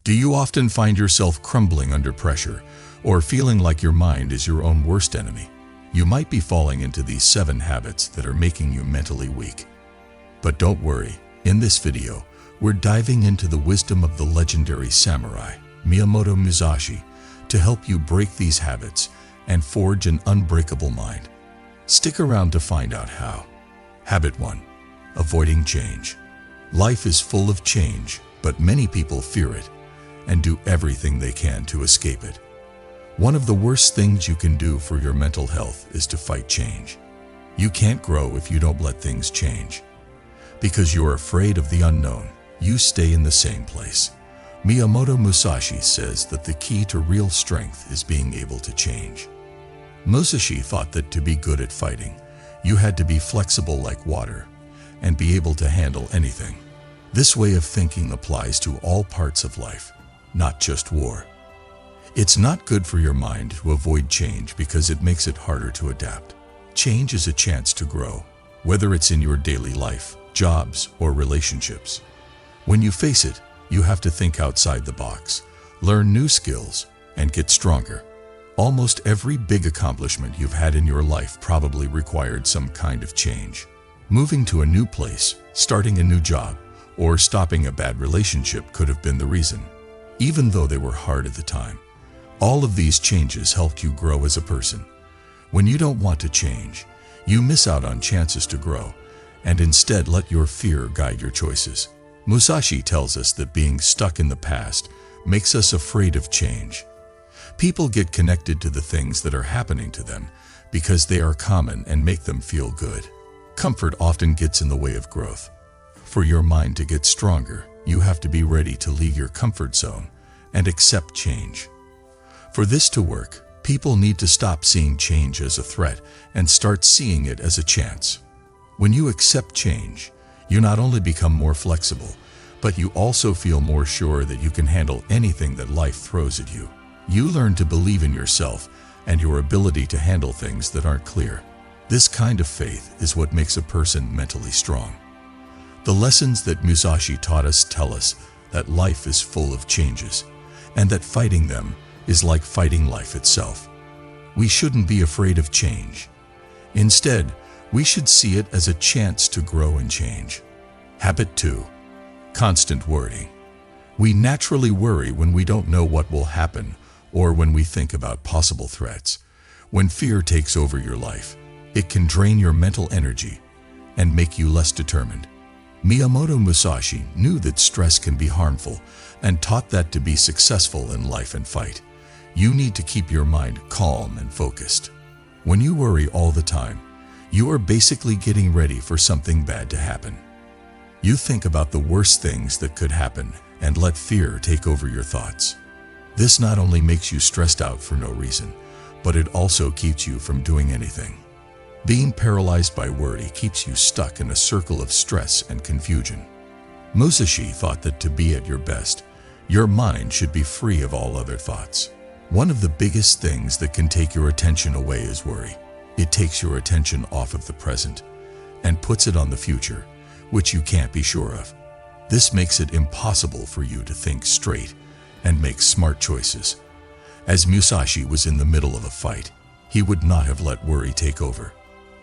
Do you often find yourself crumbling under pressure or feeling like your mind is your own worst enemy? You might be falling into these 7 habits that are making you mentally weak. But don't worry, in this video, we're diving into the wisdom of the legendary samurai, Miyamoto Musashi, to help you break these habits and forge an unbreakable mind. Stick around to find out how. Habit 1. Avoiding change. Life is full of change, but many people fear it and do everything they can to escape it. One of the worst things you can do for your mental health is to fight change. You can't grow if you don't let things change. Because you're afraid of the unknown, you stay in the same place. Miyamoto Musashi says that the key to real strength is being able to change. Musashi thought that to be good at fighting, you had to be flexible like water and be able to handle anything. This way of thinking applies to all parts of life, not just war. It's not good for your mind to avoid change because it makes it harder to adapt. Change is a chance to grow, whether it's in your daily life, jobs, or relationships. When you face it, you have to think outside the box, learn new skills, and get stronger. Almost every big accomplishment you've had in your life probably required some kind of change. Moving to a new place, starting a new job, or stopping a bad relationship could have been the reason. Even though they were hard at the time, all of these changes helped you grow as a person. When you don't want to change, you miss out on chances to grow, and instead let your fear guide your choices. Musashi tells us that being stuck in the past makes us afraid of change. People get connected to the things that are happening to them because they are common and make them feel good. Comfort often gets in the way of growth. For your mind to get stronger, you have to be ready to leave your comfort zone and accept change. For this to work, people need to stop seeing change as a threat and start seeing it as a chance. When you accept change, you not only become more flexible, but you also feel more sure that you can handle anything that life throws at you. You learn to believe in yourself and your ability to handle things that aren't clear. This kind of faith is what makes a person mentally strong. The lessons that Musashi taught us tell us that life is full of changes, and that fighting them is like fighting life itself. We shouldn't be afraid of change. Instead, we should see it as a chance to grow and change. Habit 2. Constant worrying. We naturally worry when we don't know what will happen or when we think about possible threats. When fear takes over your life, it can drain your mental energy and make you less determined. Miyamoto Musashi knew that stress can be harmful and taught that to be successful in life and fight, you need to keep your mind calm and focused. When you worry all the time, you are basically getting ready for something bad to happen. You think about the worst things that could happen and let fear take over your thoughts. This not only makes you stressed out for no reason, but it also keeps you from doing anything. Being paralyzed by worry keeps you stuck in a circle of stress and confusion. Musashi thought that to be at your best, your mind should be free of all other thoughts. One of the biggest things that can take your attention away is worry. It takes your attention off of the present and puts it on the future, which you can't be sure of. This makes it impossible for you to think straight and make smart choices. As Musashi was in the middle of a fight, he would not have let worry take over.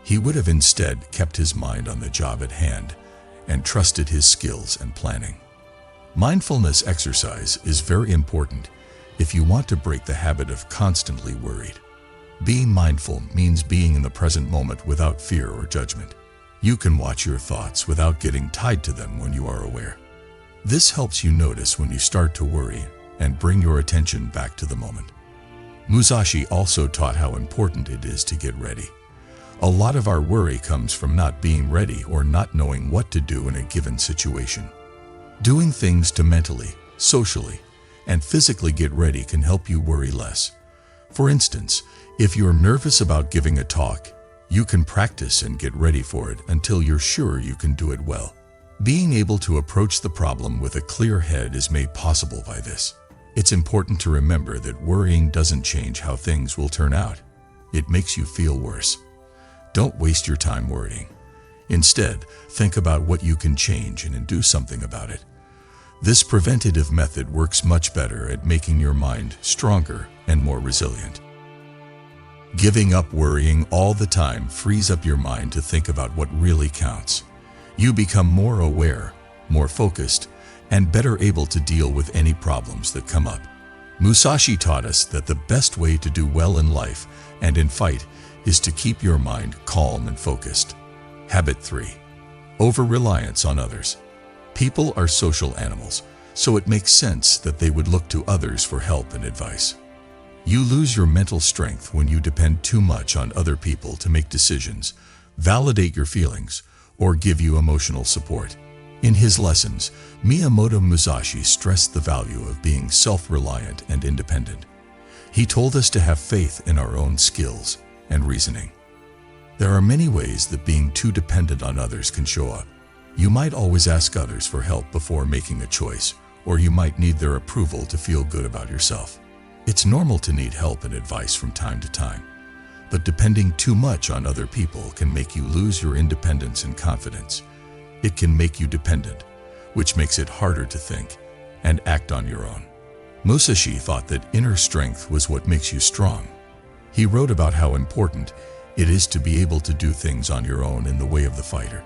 He would have instead kept his mind on the job at hand and trusted his skills and planning. Mindfulness exercise is very important if you want to break the habit of constantly worried. Being mindful means being in the present moment without fear or judgment. You can watch your thoughts without getting tied to them when you are aware. This helps you notice when you start to worry and bring your attention back to the moment. Musashi also taught how important it is to get ready. A lot of our worry comes from not being ready or not knowing what to do in a given situation. Doing things to mentally, socially, and physically get ready can help you worry less. For instance, if you're nervous about giving a talk, you can practice and get ready for it until you're sure you can do it well. Being able to approach the problem with a clear head is made possible by this. It's important to remember that worrying doesn't change how things will turn out. It makes you feel worse. Don't waste your time worrying. Instead, think about what you can change and do something about it. This preventative method works much better at making your mind stronger and more resilient. Giving up worrying all the time frees up your mind to think about what really counts. You become more aware, more focused, and better able to deal with any problems that come up. Musashi taught us that the best way to do well in life and in fight is to keep your mind calm and focused. Habit 3. Over-reliance on others. People are social animals, so it makes sense that they would look to others for help and advice. You lose your mental strength when you depend too much on other people to make decisions, validate your feelings, or give you emotional support. In his lessons, Miyamoto Musashi stressed the value of being self-reliant and independent. He told us to have faith in our own skills and reasoning. There are many ways that being too dependent on others can show up. You might always ask others for help before making a choice, or you might need their approval to feel good about yourself. It's normal to need help and advice from time to time, but depending too much on other people can make you lose your independence and confidence. It can make you dependent, which makes it harder to think and act on your own. Musashi thought that inner strength was what makes you strong. He wrote about how important it is to be able to do things on your own in the way of the fighter.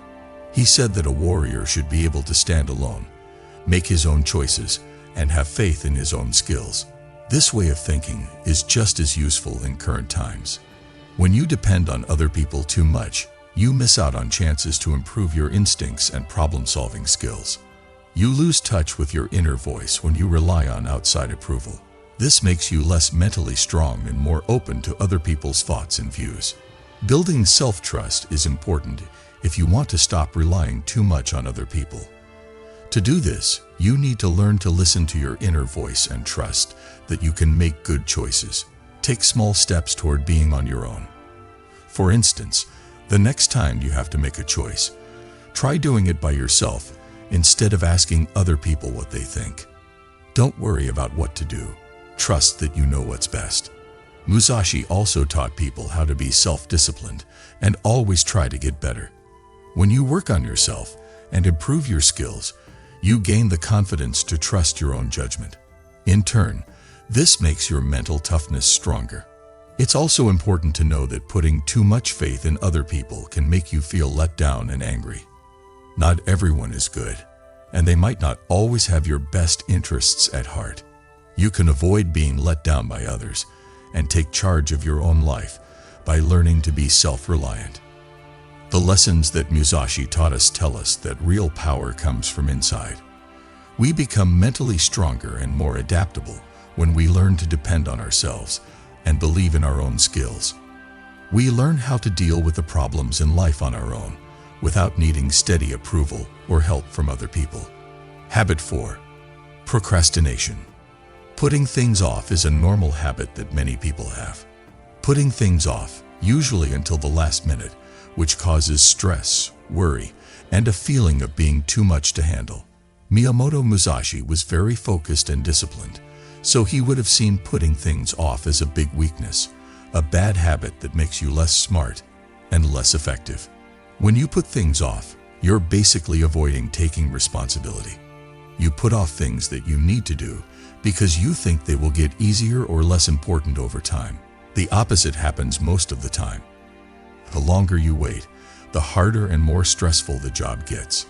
He said that a warrior should be able to stand alone, make his own choices, and have faith in his own skills. This way of thinking is just as useful in current times. When you depend on other people too much, you miss out on chances to improve your instincts and problem-solving skills. You lose touch with your inner voice when you rely on outside approval. This makes you less mentally strong and more open to other people's thoughts and views. Building self-trust is important if you want to stop relying too much on other people. To do this, you need to learn to listen to your inner voice and trust that you can make good choices. Take small steps toward being on your own. For instance, the next time you have to make a choice, try doing it by yourself instead of asking other people what they think. Don't worry about what to do. Trust that you know what's best. Musashi also taught people how to be self-disciplined and always try to get better. When you work on yourself and improve your skills, you gain the confidence to trust your own judgment. In turn, this makes your mental toughness stronger. It's also important to know that putting too much faith in other people can make you feel let down and angry. Not everyone is good, and they might not always have your best interests at heart. You can avoid being let down by others and take charge of your own life by learning to be self-reliant. The lessons that Musashi taught us tell us that real power comes from inside. We become mentally stronger and more adaptable when we learn to depend on ourselves and believe in our own skills. We learn how to deal with the problems in life on our own without needing steady approval or help from other people. Habit 4. Procrastination. Putting things off is a normal habit that many people have. Putting things off, usually until the last minute, which causes stress, worry, and a feeling of being too much to handle. Miyamoto Musashi was very focused and disciplined, so he would have seen putting things off as a big weakness, a bad habit that makes you less smart and less effective. When you put things off, you're basically avoiding taking responsibility. You put off things that you need to do because you think they will get easier or less important over time. The opposite happens most of the time. The longer you wait, the harder and more stressful the job gets.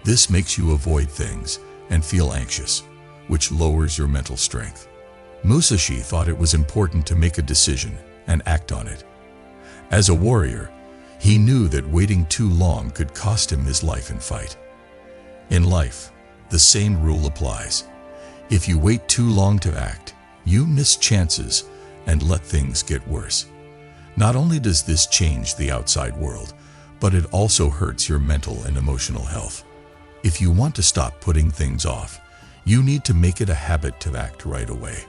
This makes you avoid things and feel anxious, which lowers your mental strength. Musashi thought it was important to make a decision and act on it. As a warrior, he knew that waiting too long could cost him his life in fight. In life, the same rule applies. If you wait too long to act, you miss chances and let things get worse. Not only does this change the outside world, but it also hurts your mental and emotional health. If you want to stop putting things off, you need to make it a habit to act right away.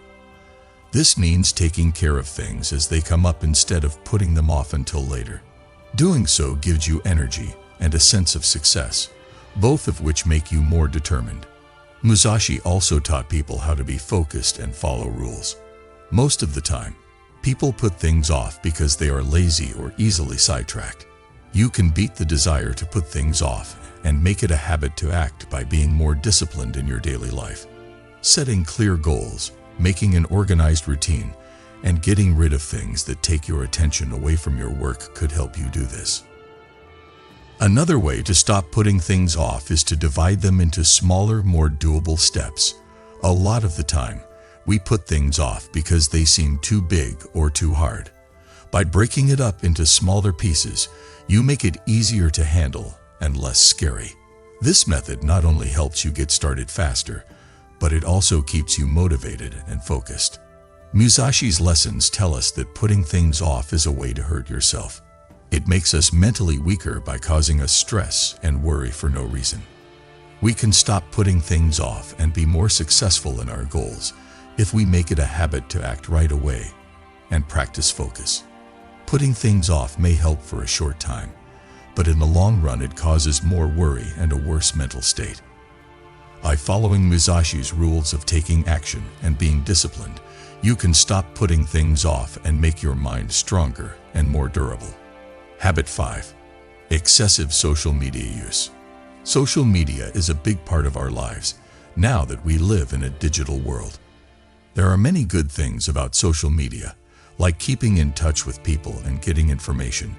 This means taking care of things as they come up instead of putting them off until later. Doing so gives you energy and a sense of success, both of which make you more determined. Musashi also taught people how to be focused and follow rules. Most of the time, people put things off because they are lazy or easily sidetracked. You can beat the desire to put things off and make it a habit to act by being more disciplined in your daily life. Setting clear goals, making an organized routine, and getting rid of things that take your attention away from your work could help you do this. Another way to stop putting things off is to divide them into smaller, more doable steps. A lot of the time, we put things off because they seem too big or too hard. By breaking it up into smaller pieces, you make it easier to handle and less scary. This method not only helps you get started faster, but it also keeps you motivated and focused. Musashi's lessons tell us that putting things off is a way to hurt yourself. It makes us mentally weaker by causing us stress and worry for no reason. We can stop putting things off and be more successful in our goals if we make it a habit to act right away and practice focus. Putting things off may help for a short time, but in the long run it causes more worry and a worse mental state. By following Musashi's rules of taking action and being disciplined, you can stop putting things off and make your mind stronger and more durable. Habit 5. Excessive social media use. Social media is a big part of our lives now that we live in a digital world. There are many good things about social media, like keeping in touch with people and getting information,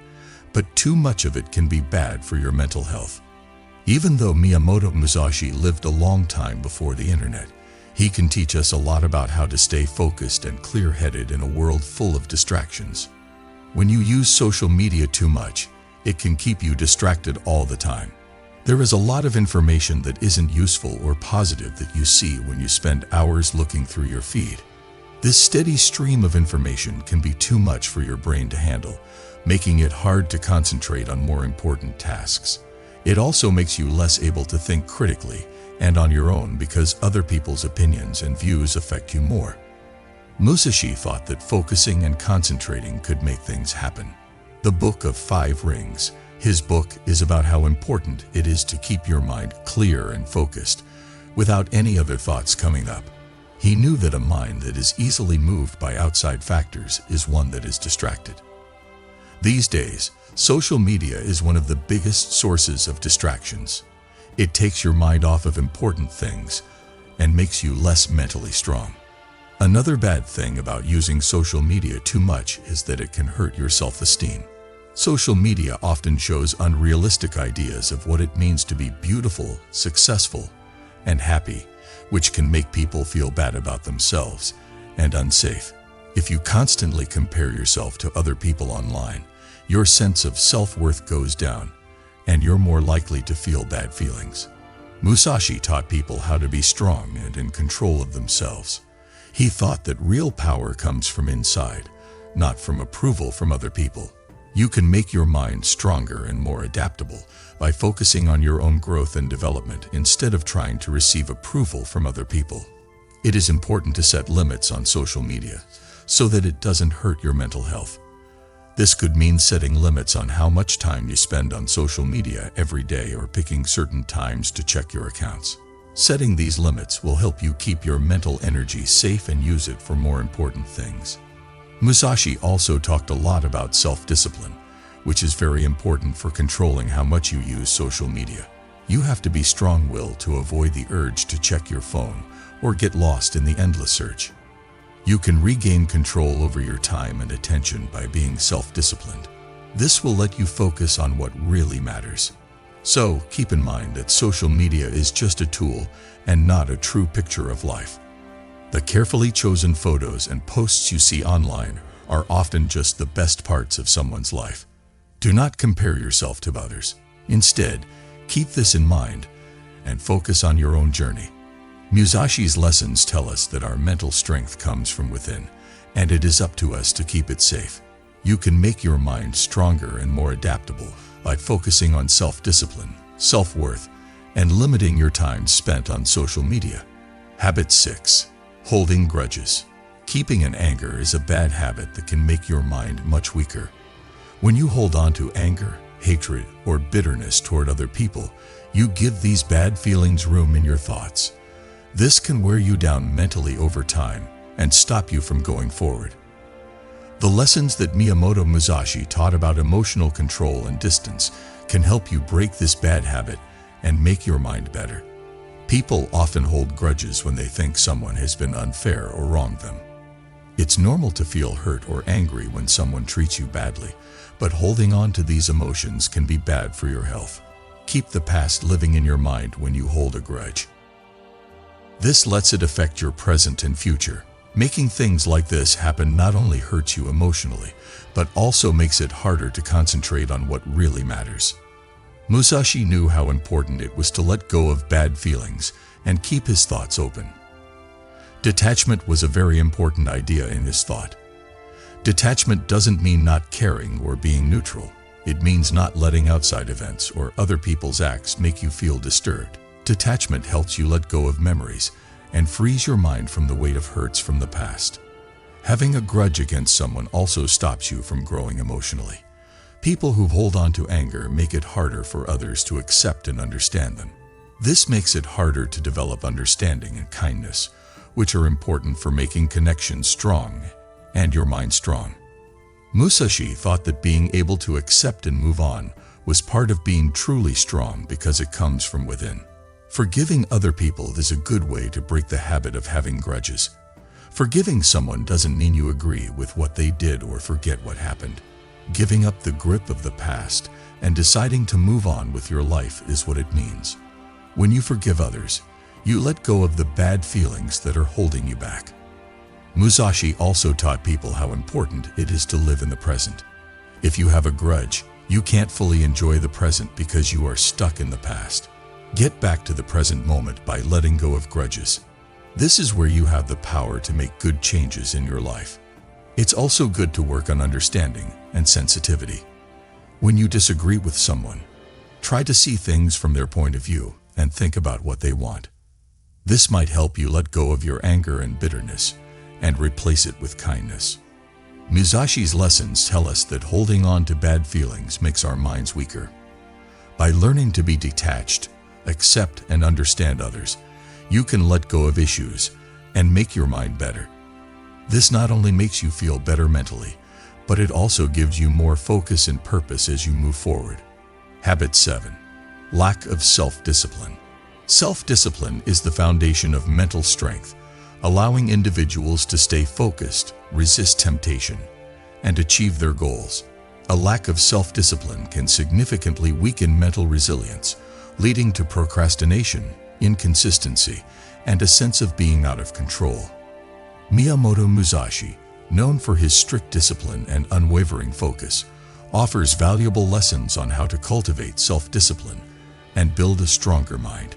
but too much of it can be bad for your mental health. Even though Miyamoto Musashi lived a long time before the internet, he can teach us a lot about how to stay focused and clear-headed in a world full of distractions. When you use social media too much, it can keep you distracted all the time. There is a lot of information that isn't useful or positive that you see when you spend hours looking through your feed. This steady stream of information can be too much for your brain to handle, making it hard to concentrate on more important tasks. It also makes you less able to think critically and on your own because other people's opinions and views affect you more. Musashi thought that focusing and concentrating could make things happen. The Book of 5 Rings, his book, is about how important it is to keep your mind clear and focused without any other thoughts coming up. He knew that a mind that is easily moved by outside factors is one that is distracted. These days, social media is one of the biggest sources of distractions. It takes your mind off of important things and makes you less mentally strong. Another bad thing about using social media too much is that it can hurt your self-esteem. Social media often shows unrealistic ideas of what it means to be beautiful, successful, and happy, which can make people feel bad about themselves and unsafe. If you constantly compare yourself to other people online, your sense of self-worth goes down, and you're more likely to feel bad feelings. Musashi taught people how to be strong and in control of themselves. He thought that real power comes from inside, not from approval from other people. You can make your mind stronger and more adaptable by focusing on your own growth and development instead of trying to receive approval from other people. It is important to set limits on social media so that it doesn't hurt your mental health. This could mean setting limits on how much time you spend on social media every day or picking certain times to check your accounts. Setting these limits will help you keep your mental energy safe and use it for more important things. Musashi also talked a lot about self-discipline, which is very important for controlling how much you use social media. You have to be strong-willed to avoid the urge to check your phone or get lost in the endless search. You can regain control over your time and attention by being self-disciplined. This will let you focus on what really matters. So, keep in mind that social media is just a tool and not a true picture of life. The carefully chosen photos and posts you see online are often just the best parts of someone's life. Do not compare yourself to others. Instead, keep this in mind and focus on your own journey. Musashi's lessons tell us that our mental strength comes from within, and it is up to us to keep it safe. You can make your mind stronger and more adaptable by focusing on self-discipline, self-worth, and limiting your time spent on social media. Habit 6. Holding grudges. Keeping an anger is a bad habit that can make your mind much weaker. When you hold on to anger, hatred, or bitterness toward other people, you give these bad feelings room in your thoughts. This can wear you down mentally over time and stop you from going forward. The lessons that Miyamoto Musashi taught about emotional control and distance can help you break this bad habit and make your mind better. People often hold grudges when they think someone has been unfair or wronged them. It's normal to feel hurt or angry when someone treats you badly, but holding on to these emotions can be bad for your health. Keep the past living in your mind when you hold a grudge. This lets it affect your present and future. Making things like this happen not only hurts you emotionally, but also makes it harder to concentrate on what really matters. Musashi knew how important it was to let go of bad feelings and keep his thoughts open. Detachment was a very important idea in his thought. Detachment doesn't mean not caring or being neutral. It means not letting outside events or other people's acts make you feel disturbed. Detachment helps you let go of memories and frees your mind from the weight of hurts from the past. Having a grudge against someone also stops you from growing emotionally. People who hold on to anger make it harder for others to accept and understand them. This makes it harder to develop understanding and kindness, which are important for making connections strong and your mind strong. Musashi thought that being able to accept and move on was part of being truly strong because it comes from within. Forgiving other people is a good way to break the habit of having grudges. Forgiving someone doesn't mean you agree with what they did or forget what happened. Giving up the grip of the past and deciding to move on with your life is what it means. When you forgive others, you let go of the bad feelings that are holding you back. Musashi also taught people how important it is to live in the present. If you have a grudge, you can't fully enjoy the present because you are stuck in the past. Get back to the present moment by letting go of grudges. This is where you have the power to make good changes in your life. It's also good to work on understanding and sensitivity. When you disagree with someone, try to see things from their point of view and think about what they want. This might help you let go of your anger and bitterness and replace it with kindness. Musashi's lessons tell us that holding on to bad feelings makes our minds weaker. By learning to be detached, accept and understand others, you can let go of issues and make your mind better. This not only makes you feel better mentally, but it also gives you more focus and purpose as you move forward. Habit 7. Lack of self-discipline. Self-discipline is the foundation of mental strength, allowing individuals to stay focused, resist temptation, and achieve their goals. A lack of self-discipline can significantly weaken mental resilience, leading to procrastination, inconsistency, and a sense of being out of control. Miyamoto Musashi, known for his strict discipline and unwavering focus, offers valuable lessons on how to cultivate self-discipline and build a stronger mind.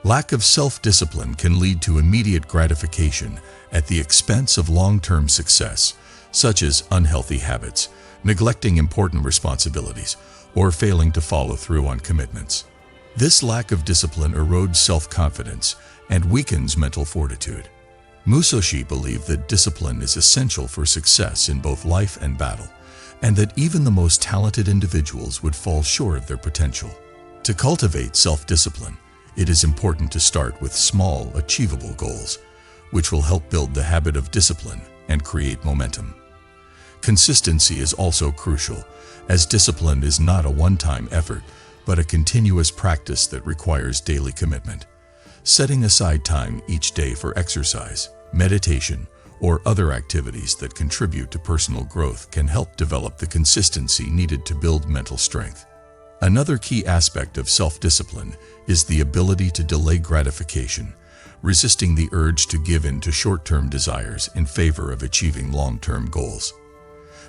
Lack of self-discipline can lead to immediate gratification at the expense of long-term success, such as unhealthy habits, neglecting important responsibilities, or failing to follow through on commitments. This lack of discipline erodes self-confidence and weakens mental fortitude. Musashi believed that discipline is essential for success in both life and battle, and that even the most talented individuals would fall short of their potential. To cultivate self-discipline, it is important to start with small, achievable goals, which will help build the habit of discipline and create momentum. Consistency is also crucial, as discipline is not a one-time effort, but a continuous practice that requires daily commitment. Setting aside time each day for exercise, meditation, or other activities that contribute to personal growth can help develop the consistency needed to build mental strength. Another key aspect of self-discipline is the ability to delay gratification, resisting the urge to give in to short-term desires in favor of achieving long-term goals.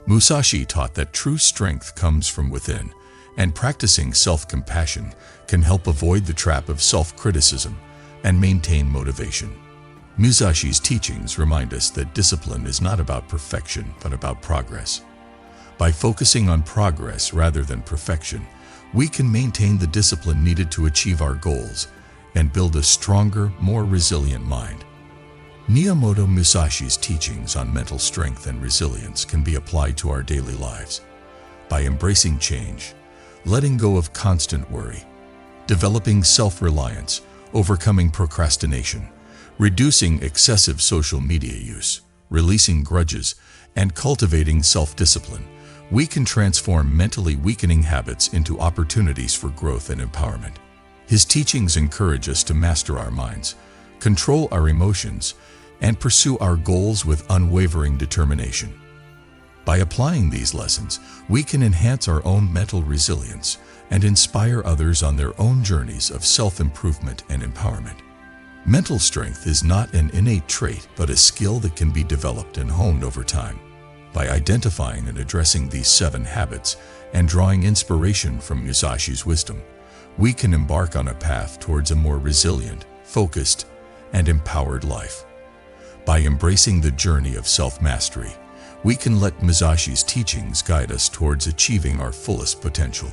Musashi taught that true strength comes from within, and practicing self-compassion can help avoid the trap of self-criticism and maintain motivation. Musashi's teachings remind us that discipline is not about perfection, but about progress. By focusing on progress rather than perfection, we can maintain the discipline needed to achieve our goals and build a stronger, more resilient mind. Miyamoto Musashi's teachings on mental strength and resilience can be applied to our daily lives. By embracing change, letting go of constant worry, developing self-reliance, overcoming procrastination, reducing excessive social media use, releasing grudges, and cultivating self-discipline, we can transform mentally weakening habits into opportunities for growth and empowerment. His teachings encourage us to master our minds, control our emotions, and pursue our goals with unwavering determination. By applying these lessons, we can enhance our own mental resilience and inspire others on their own journeys of self-improvement and empowerment. Mental strength is not an innate trait, but a skill that can be developed and honed over time. By identifying and addressing these 7 habits and drawing inspiration from Musashi's wisdom, we can embark on a path towards a more resilient, focused, and empowered life. By embracing the journey of self-mastery, we can let Musashi's teachings guide us towards achieving our fullest potential.